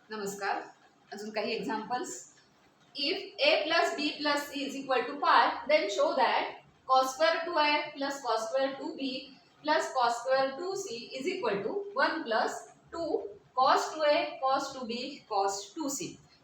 नमस्कार. अजून काही examples. If a plus b plus c is equal to pi, then show that cos square 2a plus cos square 2b plus cos square 2c is equal to 1 plus 2 cos 2a cos 2b cos 2c.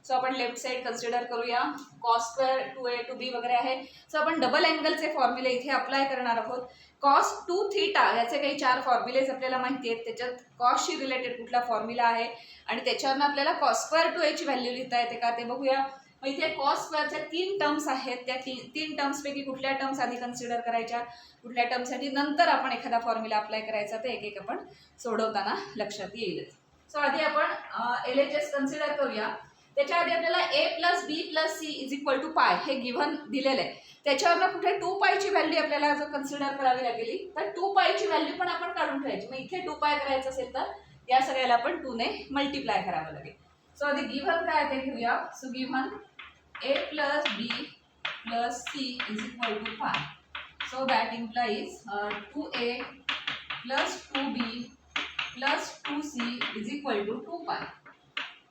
So आपण left side consider करूया. cos square 2a 2b वगैरे आहे. So आपण double अँगलचे फॉर्म्युले इथे apply करणार आहोत. cos 2 theta याचे काही 4 फॉर्म्युलेज आपल्याला माहिती आहेत. त्याच्यात कॉसशी रिलेटेड कुठला फॉर्म्युला आहे आणि त्याच्यावरनं आपल्याला cos square 2a ची व्हॅल्यू लिहिता येते का ते बघूया. मग इथे cos स्क्वेअरच्या 3 टर्म्स आहेत. त्या तीन टर्म्सपैकी कुठल्या टर्म्स आधी कन्सिडर करायच्या, कुठल्या टर्म्ससाठी नंतर आपण एखादा फॉर्म्युला अप्लाय करायचा, ते एक एक आपण सोडवताना लक्षात येईलच. सो आधी आपण LHS कन्सिडर करूया. त्याच्या आधी आपल्याला a plus B plus C is equal to pi हे गिव्हन दिलेलं आहे. त्याच्यावरनं कुठे 2 पायची व्हॅल्यू आपल्याला जर कन्सिडर करावी लागेल तर 2 पायची व्हॅल्यू पण आपण काढून ठेवायची. मग इथे 2 पाय करायचं असेल तर या सगळ्याला आपण 2 ने मल्टिप्लाय करावं लागेल. सो आधी गिव्हन काय ते घेऊया. So given a plus b plus c is equal to pi. So that implies 2a plus 2b plus 2c is equal to 2 pi.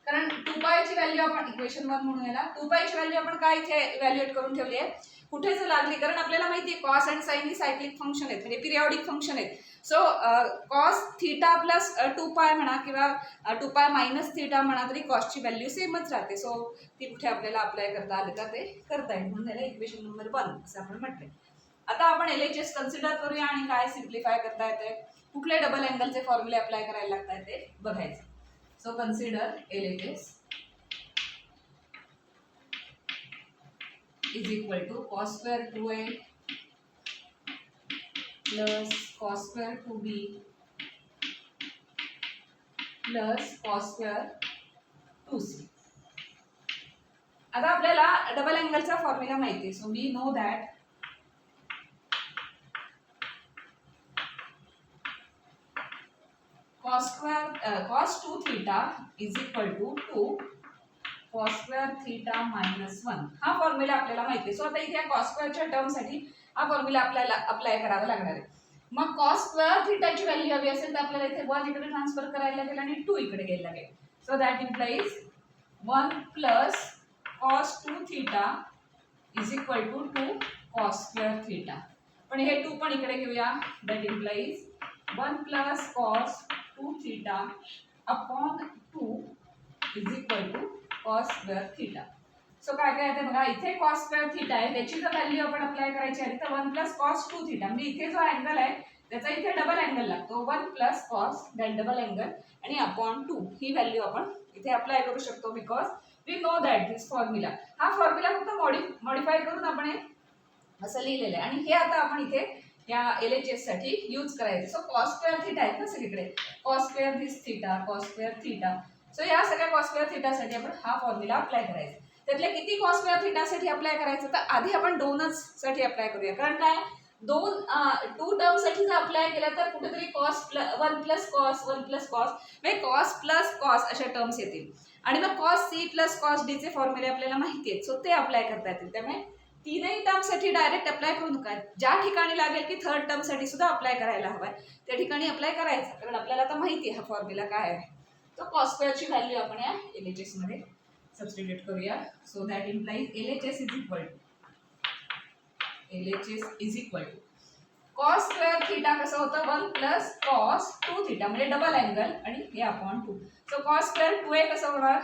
कारण 2 पाय ची व्हॅल्यू आपण इक्वेशन 1 म्हणून याला 2 पाय ची व्हॅल्यू आपण काय इथे इव्हॅल्युएट करून ठेवली आहे, कुठेच लागली. कारण आपल्याला माहिती आहे कॉस आणि साइन ही सायक्लिक फंक्शन आहेत, म्हणजे पिरियॉडिक फंक्शन आहेत. सो कॉस थीटा प्लस 2 पाय म्हणा किंवा 2 पाय मायनस थीटा म्हणा तरी कॉसची व्हॅल्यू सेमच राहते. सो ती कुठे आपल्याला अप्लाय करता आलं का ते करता येईल, म्हणून याला इक्वेशन नंबर 1 असं आपण म्हटलंय. आता आपण LHS कन्सिडर करूया आणि काय सिम्प्लिफाय करता येते, कुठले डबल अँगलचे फॉर्म्युले अप्लाय करायला लागतात ते बघायचं. So consider LHS is equal to cos square 2a plus cos square 2b plus cos square 2c. आता आपल्याला डबल अँगलचा फॉर्म्युला माहिती आहे. So we know that cos 2 theta is equal to 2 cos square theta minus 1. हा formula आपल्याला माहिती आहे. So आता इथे cos स्क्वेअरच्या टर्मसाठी हा फॉर्म्युला आपल्याला अप्लाय करावा लागणार आहे. मग cos स्क्वेअर थीटाची व्हॅल्यू हवी असेल तर आपल्याला इथे 1 इकडे ट्रान्सफर करायला लागेल आणि 2 इकडे घ्यायला लागेल. So that implies 1 plus cos 2 theta is equal to 2 cos square theta. पण हे 2 पण इकडे घेऊया. That implies 1 plus cos 2 theta upon 2 is equal to cos square theta. So काय काय आहे बघा, इथे cos square theta आहे, त्याची जर व्हॅल्यू आपण अप्लाय करायची आहे तर 1 प्लस cos 2 theta, म्हणजे इथे जो अँगल आहे त्याचा इथे डबल अँगल लागतो. 1 plus cos that double angle आणि अपॉन 2 ही व्हॅल्यू आपण इथे अप्लाय करू शकतो. Because we know that this formula, हा फॉर्म्युला फक्त मॉडिफाय करून आपण हे असं लिहिलेलं आहे आणि हे आता आपण इथे या LHS साठी यूज करायचं. सो cos स्क्वेअर थीटा आहे ना सगळीकडे, cos square this theta, cos square theta. So या सगळ्या cos स्क्वेअर थीटासाठी आपण हा फॉर्म्युला अप्लाय करायचा. त्यातले किती cos स्क्वेअर थीटासाठी अप्लाय करायचं, तर आधी आपण 2च साठी अप्लाय करूया. कारण काय 2 टर्म साठी जर अप्लाय केला तर कुठेतरी cos 1 plus cos 1 plus cos म्हणजे cos प्लस cos अशा टर्म्स येतील आणि मग cos c plus cos d चे फॉर्म्युले आपल्याला माहिती आहेत. सो ते अप्लाय करता येतील. त्यामुळे तीनही टर्मसाठी डायरेक्ट अप्लाय करू नका. ज्या ठिकाणी लागेल की थर्ड टर्मसाठी सुद्धा अप्लाय करायला हवाय त्या ठिकाणी अप्लाय करायचा. कारण आपल्याला आता माहिती आहे हा फॉर्म्युला काय आहे. तो cos स्क्वेअरची व्हॅल्यू आपण या LHS मध्ये सबस्टिट्यूट करूया. So that implies LHS is equal to cos square theta कसं होतं 1 प्लस cos 2 थीटा म्हणजे डबल अँगल आणि हे upon 2. So cos square 2a कसं होणार,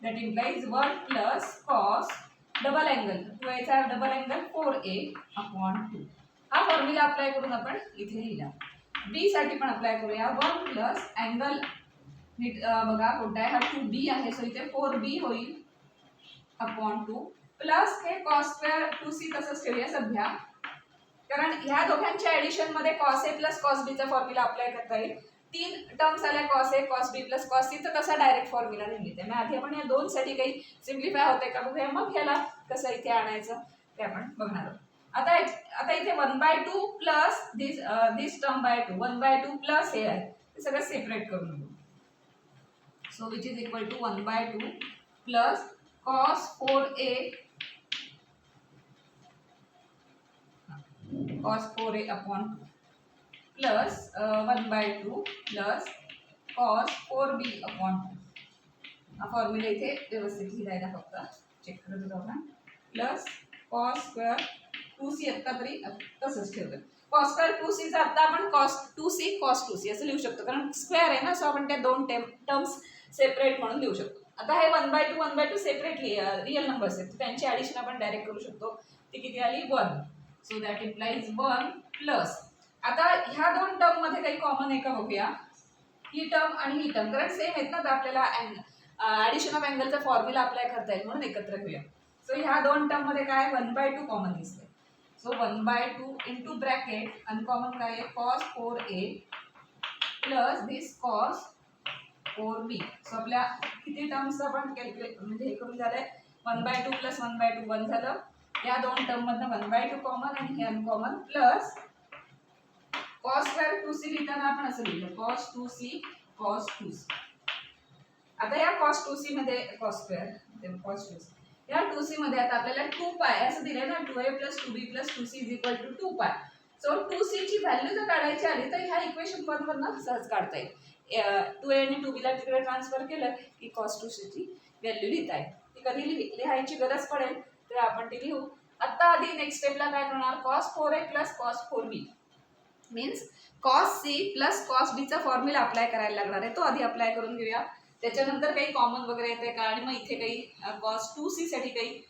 that implies 1 plus cos double angle 2a चा डबल अँगल 4a अपॉन 2. हा formula apply करून आपण इथे लिहिला. b साठी पण अप्लाय करूया. 1 प्लस अँगल नीट बघा कोणता आहे, हा 2b आहे. सो इथे 4b होईल अपॉन 2 प्लस हे cos स्क्वेअर 2c तसंच ठेवूया सध्या. कारण ह्या दोघांच्या ऍडिशन मध्ये cos a plus cos b चा फॉर्म्युला अप्लाय करता येईल. 3 टर्म्स आल्या cos a cos b plus cos c, तर तसा डायरेक्ट फॉर्म्युला नाही लिहिते. मग आधी आपण या 2 साठी काही सिम्प्लिफाय होते का बघूया, मग ह्याला कसं इथे आणायचं ते आपण बघणार आहोत. आता इथे 1/2 plus this term by 2, 1/2 plus हे आहे ते सगळं सेपरेट करून घेऊ. So which is equal to 1/2 plus cos 4a upon 2 plus 1/2 plus cos 4b upon 2. हा फॉर्म्युला इथे व्यवस्थित लिहायला फक्त चेक करत जाऊ ना. प्लस कॉस स्क्वेअर 2c आत्ता तरी तसंच ठेवलं. कॉस स्क्वेअर 2c चा आता आपण कॉस 2c कॉस 2c असं लिहू शकतो कारण स्क्वेअर आहे ना, सो आपण त्या दोन टर्म्स सेपरेट म्हणून लिहू शकतो. आता हे 1/2 सेपरेटली रिअल नंबर्स आहेत, त्यांची ॲडिशन आपण डायरेक्ट करू शकतो. ती किती आली 1. So that implies 1 plus. आता ह्या दोन टर्म मध्ये काही कॉमन आहे का बघूया. ही टर्म आणि ही टर्म कारण सेम आहेत ना, तर आपल्याला ॲडिशन ऑफ अँगलचा फॉर्म्युला अप्लाय करता येईल म्हणून एकत्र घेऊया. सो ह्या दोन टर्म मध्ये काय 1/2 कॉमन दिसते. सो 1/2 इंटू ब्रॅकेट अनकॉमन काय आहे cos 4a प्लस दिस cos 4b. सो आपल्या किती टर्म्स आपण कॅल्क्युलेट म्हणजे हे करून झालंय 1/2 प्लस 1/2 1 झालं. या दोन टर्म मधनं 1/2 कॉमन आणि हे uncommon plus cos square 2c लिहिताना आपण असं लिहिलं cos 2c cos 2c. आता या cos 2c मध्ये cos स्क्वेअर cos 2c या 2c मध्ये आता आपल्याला 2π असं दिलंय ना 2a + 2b + 2c = 2π. So 2c ची व्हॅल्यू जर काढायची आली तर ह्या इक्वेशन वरनं सहज काढता येईल. 2a आणि 2b ला तिकडे ट्रान्सफर केलं की cos 2c ची व्हॅल्यू लिहिता येईल. ती कधी लिहायची गरज पडेल तर आपण ती लिहू. आता आधी नेक्स्ट स्टेपला काय करणार cos 4a + cos 4b means cos c + cos b चा फॉर्म्युला अप्लाय करायला लागणार आहे. तो आधी अप्लाय करून घेऊया. त्याच्यानंतर काही कॉमन वगैरे येते का आणि मग इथे काही cos 2c साठी काही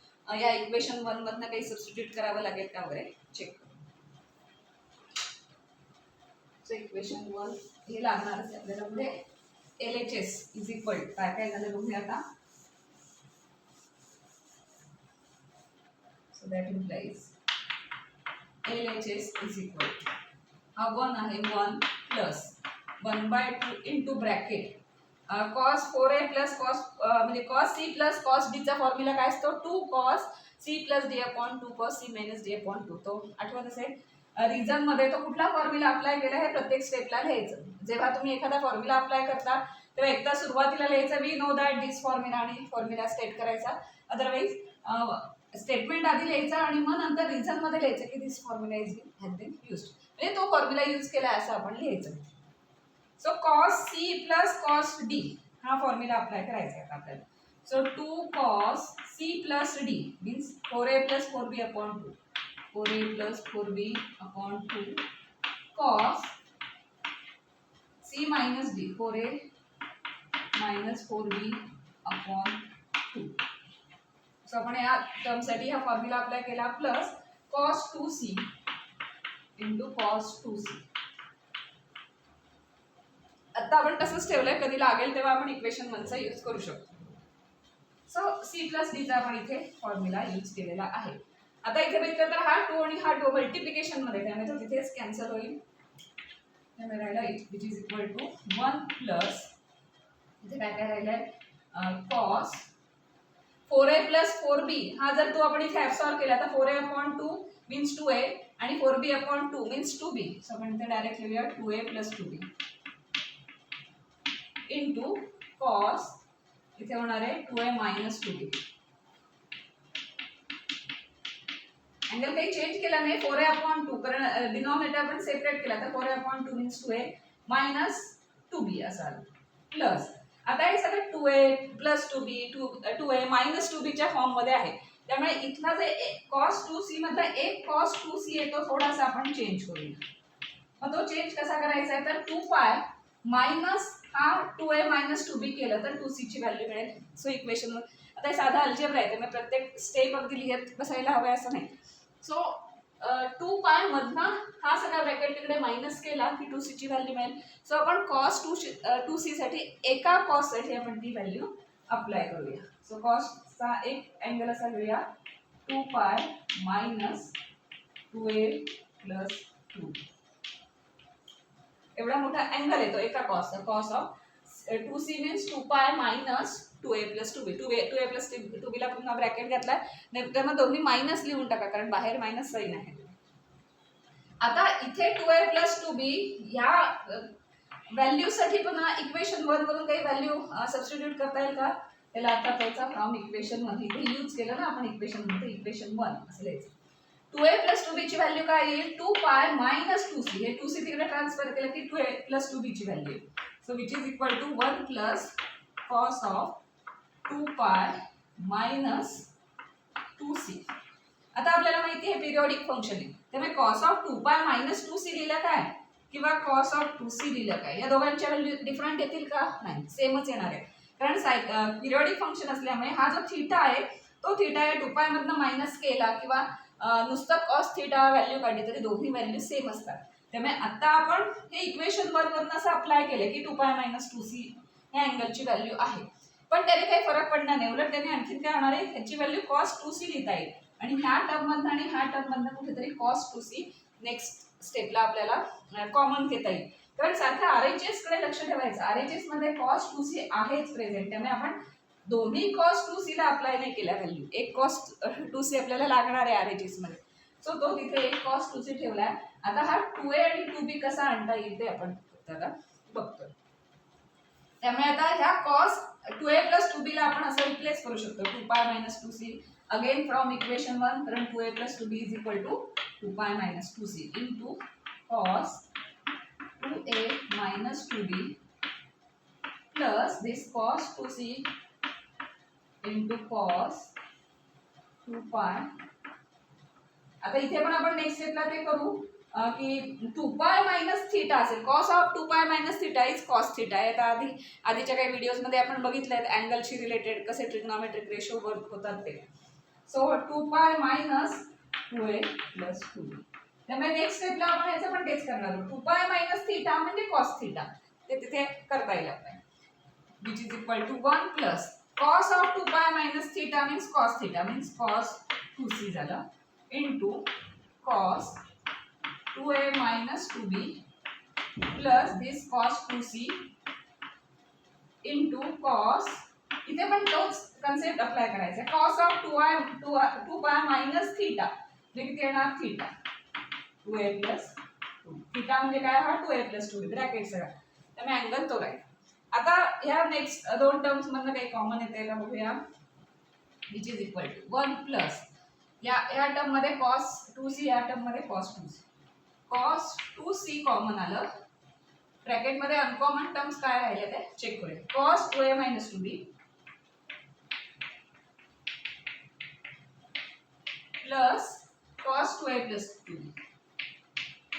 या इक्वेशन 1 मधनं काही सबस्टिट्यूट करावं लागेल का वगैरे चेक करू. सो इक्वेशन 1 हे लागणारच आहे आपल्याला. पुढे LHS = काय झालं बघूया आता. सो दॅट इम्प्लाइज LHS = हा 1 आहे 1 plus 1/2 into bracket cos 4a + cos म्हणजे cos c + cos d चा फॉर्म्युला काय असतो 2 cos c + d/2 cos c - d/2. तो आठवत असेल रिझन मध्ये तो कुठला फॉर्म्युला अप्लाय केला हे प्रत्येक स्टेपला लिहायचं. जेव्हा तुम्ही एखादा फॉर्म्युला अप्लाय करता तेव्हा एकदा सुरुवातीला लिहायचं we know that this formula आणि फॉर्म्युला स्टेट करायचा. अदरवाईज स्टेटमेंट आधी लिहायचा आणि मग नंतर रिझन मध्ये लिहायचं की this formula has been used म्हणजे तो फॉर्म्युला यूज केला असं आपण लिहायचं. So cos c + cos d हा फॉर्म्युला अप्लाय करायचा आहे आपल्याला. So 2 cos c + d means 4a + 4b/2 4a + 4b/2 cos c - d 4a - 4b/2. So आपण या टर्मसाठी हा फॉर्म्युला अप्लाय केला plus cos 2c * cos 2c. आता आपण तसंच ठेवलंय, कधी लागेल तेव्हा आपण इक्वेशन 1 चा यूज करू शकतो. सो c + d चा आपण इथे फॉर्म्युला यूज केलेला आहे. आता इथे बघितलं तर हा 2 आणि हा 2 मल्टिप्लिकेशन मध्ये त्यामुळे तो तिथेच कॅन्सल होईल. त्यामुळे राहिला which is equal to 1 plus इथे काय राहिलंय cos 4a + 4b हा जर तो आपण इथे ऍब्सॉर्ब केला तर 4a/2 मीन्स 2a आणि 4b/2 मीन्स 2b. सो आपण इथे डायरेक्ट लिहूया 2a + 2b इंटू cos इथे होणार आहे 2a - 2b. अँगल काही चेंज केला नाही 4a/2 कारण डिनॉमिनेटर आपण सेपरेट केला तर 4a/2 मीन्स 2a - 2b असा प्लस. आता हे सगळं 2a + 2b 2a - 2b च्या फॉर्म मध्ये आहे. त्यामुळे इथला जे cos 2c मधला एक cos 2c आहे तो थोडासा आपण चेंज करूया. मग तो चेंज कसा करायचा आहे तर 2π मायनस हा 2a - 2b केलं तर 2c ची व्हॅल्यू मिळेल. सो इक्वेशन आता साधा अल्जेब्रा आहे त्यामुळे प्रत्येक स्टेप अगदी लिहित बसायला हवं असं नाही. सो 2π मधनं हा सगळा ब्रॅकेट तिकडे मायनस केला की 2c ची व्हॅल्यू मिळेल. सो आपण cos 2c साठी एका cos साठी आपण ती व्हॅल्यू अप्लाय करूया. सो cos चा एक अँगल असा घेऊया 2π - 2a + 2. एवढा मोठा अँगल येतो एका cos of 2c means 2π - 2a + 2b 2a + 2b ला पुन्हा ब्रॅकेट घातला नेमकं मग दोन्ही मायनस लिहून टाका कारण बाहेर मायनस साइन आहे. आता इथे 2a + 2b ह्या व्हॅल्यू साठी पुन्हा इक्वेशन 1 वरून काही व्हॅल्यू सबस्टिट्यूट करता येईल का. त्याला आता त्याचा फ्रॉम इक्वेशन मध्ये इथे यूज केलं ना आपण इक्वेशन मध्ये इक्वेशन 1 असं लिहायचं. 2a + 2b ची व्हॅल्यू काय येईल 2π - 2c हे 2c तिकडे ट्रान्सफर केलं की 2a + 2b ची value. So which is equal to 1 plus cos of 2 pi minus 2c. आता आपल्याला माहिती आहे पिरियॉडिक फंक्शन आहे, त्यामुळे cos of 2 pi minus 2c लिहिलं काय किंवा cos ऑफ 2c लिहिलं काय, या दोघांच्या व्हॅल्यू डिफरंट येतील का? नाही, सेमच येणार आहे. कारण पिरियॉडिक फंक्शन असल्यामुळे हा जो थीटा आहे तो थीटा या 2 पाय मधनं मायनस केला किंवा नुसतं cos थीटा व्हॅल्यू काढली तरी दोन्ही व्हॅल्यू सेम असतात. त्यामुळे आता आपण हे इक्वेशन 1 वरून असं अप्लाय केलं की 2 पाय मायनस 2c या अँगलची व्हॅल्यू आहे. पण त्याने काही फरक पडणार नाही, उलट त्याने आणखीन काय होणार आहे, ह्याची व्हॅल्यू cos 2c लिहिता येईल आणि ह्या टर्म मधनं आणि ह्या टर्म मधनं कुठेतरी cos 2c नेक्स्ट स्टेपला आपल्याला कॉमन घेता येईल. कारण सारखं RHS कडे लक्ष ठेवायचं, RHS मध्ये cos 2c आहेच प्रेझेंट, त्यामुळे आपण दोन्ही cos 2c ला अप्लाय नाही केल्या व्हॅल्यू, एक cos 2c आपल्याला लागणार आहे RHS मध्ये, सो तो तिथे एक cos 2c ठेवलाय. आता हा 2a आणि 2b कसा आणता येईल ते आपण आता बघतोय. त्यामुळे आता ह्या cos 2a plus 2b ला आपण असं रिप्लेस करू शकतो 2 पाय minus 2c again from equation 1, कारण 2a plus 2b is equal to 2 पाय minus 2c into cos 2a minus 2b plus this cos 2c into cos 2 पाय. आता इथे पण आपण नेक्स्ट स्टेपला ते करू की 2 पाय मायनस थीटा असेल, cos of 2 pi minus theta is cos theta आहे. आता आधीच्या काही व्हिडिओज मध्ये आपण बघितलं आहे अँगलशी रिलेटेड कसे ट्रिग्नोमेट्रिक रेशो वर्क होतात ते. So 2 pi minus 2a plus 2b. त्यामुळे नेक्स्ट स्टेपला आपण याचं पण तेच करणार आहोत. 2 पाय मायनस थीटा म्हणजे cos थीटा, ते तिथे करता येईल आपल्याला, which is equal to 1 plus cos of 2 pi minus theta means cos theta means cos 2c झालं into cos 2a minus 2b plus this cos 2c into cos, इथे पण तोच कन्सेप्ट अप्लाय करायचा आहे, cos of 2 pi minus theta म्हणजे किती येणार theta 2a plus 2, theta म्हणजे काय हा 2a plus 2b ब्रॅकेट सगळा, त्यामुळे अँगल तो राहील. आता ह्या नेक्स्ट दोन टर्म्स मधनं काही कॉमन येते का बघूया, which is equal to 1 plus या टर्म मध्ये cos 2c, या टर्म मध्ये cos 2c, cos 2c common आलं, ब्रॅकेट मध्ये अनकॉमन टर्म्स काय राहिले ते चेक करूया. cos 2a minus 2b plus cos 2a plus 2b.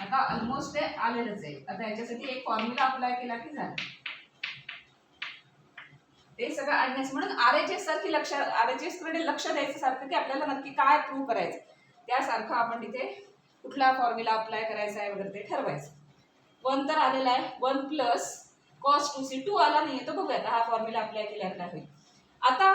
आता ऑलमोस्ट ते आलेलंच आहे. आता याच्यासाठी एक फॉर्म्युला अप्लाय केला की झालं, ते सगळं आणण्यास म्हणून RHS सारखी RHS कडे लक्ष द्यायचं सारखं की आपल्याला नक्की काय प्रूव्ह करायचं, त्यासारखं आपण तिथे कुठला फॉर्म्युला अप्लाय करायचा आहे वगैरे ते ठरवायचं. 1 तर आलेला आहे, 1 प्लस cos 2c, 2 आला नाही तो बघूया आता हा फॉर्म्युला अप्लाय केल्यावर काय होईल. आता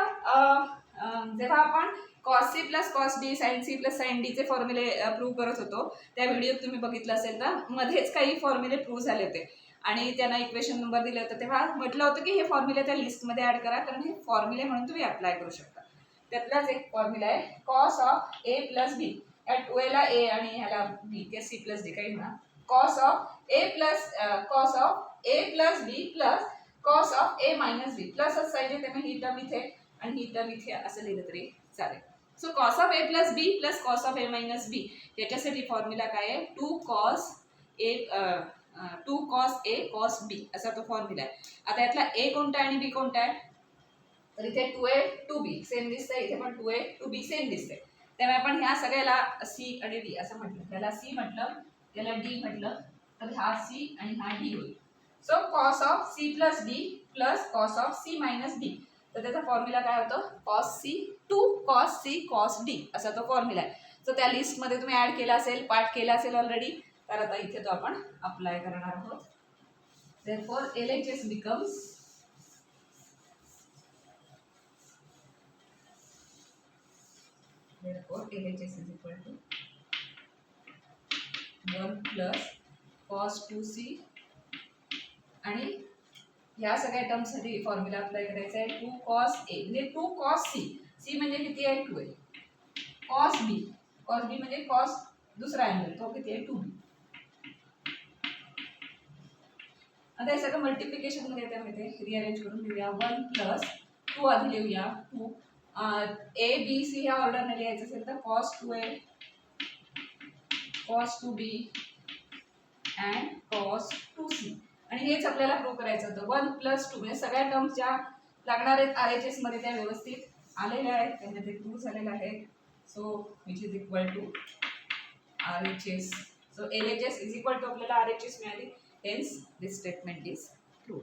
जेव्हा आपण cos c plus cos b sin c plus sin d चे फॉर्म्युले प्रूव्ह करत होतो त्या व्हिडिओत तुम्ही बघितलं असेल तर मध्येच काही फॉर्म्युले प्रूव्ह झाले होते आणि त्यांना इक्वेशन नंबर दिले होते, तेव्हा म्हटलं होतं की हे फॉर्म्युले त्या लिस्टमध्ये ॲड करा, कारण हे फॉर्म्युले म्हणून तुम्ही अप्लाय करू शकता. त्यातलाच एक फॉर्म्युला आहे cos of a plus b, या 2a ला a आणि ह्याला b किंवा c प्लस d काही म्हणा, cos of a plus b plus cos of a minus b plus असं आहे, त्यामुळे ही टर्म इथे आणि ही टर्म इथे असं लिहिलं तरी चालेल. So cos of a plus b plus cos of a minus b याच्यासाठी फॉर्म्युला काय आहे 2 cos a cos b असा तो फॉर्म्युला आहे. आता यातला a कोणता आहे आणि b कोणता आहे, तर इथे 2a 2b सेम दिसतंय, इथे पण 2a 2b सेम दिसतंय, त्यामुळे आपण ह्या सगळ्याला c आणि d असं म्हटलं, त्याला c म्हटलं त्याला d म्हटलं तर हा c आणि हा d होईल. So cos of c plus d plus cos of c minus d, तर त्याचा फॉर्म्युला काय होतं cos c 2 cos c cos d असा तो फॉर्म्युला आहे. सो त्या लिस्टमध्ये तुम्ही ॲड केला असेल, पाठ केला असेल ऑलरेडी, तर आता इथे तो आपण अप्लाय करणार आहोत. Therefore LHS becomes LHS is equal to 1 plus cos 2c आणि या सगळ्या टर्मसाठी फॉर्म्युला अप्लाय करायचा आहे 2 cos a म्हणजे 2 cos c, c म्हणजे किती आहे 2 आहे, cos b म्हणजे cos दुसरा अँगल तो किती आहे 2b. आता हे सगळं मल्टिप्लिकेशन मध्ये त्यामध्ये रिअरेंज करून लिहूया. 1 प्लस 2 आधी लिहूया 2 a b c ह्या ऑर्डरने लिहायचं असेल तर cos 2a cos 2b and cos 2c आणि हेच आपल्याला प्रूव्ह करायचं होतं. 1 प्लस 2 म्हणजे सगळ्या टर्म्स ज्या लागणार आहेत RHS मध्ये त्या व्यवस्थित आलेल्या आहेत, त्यांना ते प्रूव्ह झालेलं आहे. So which is equal to RHS. So LHS is equal to आपल्याला RHS मिळाली. Hence this statement is true.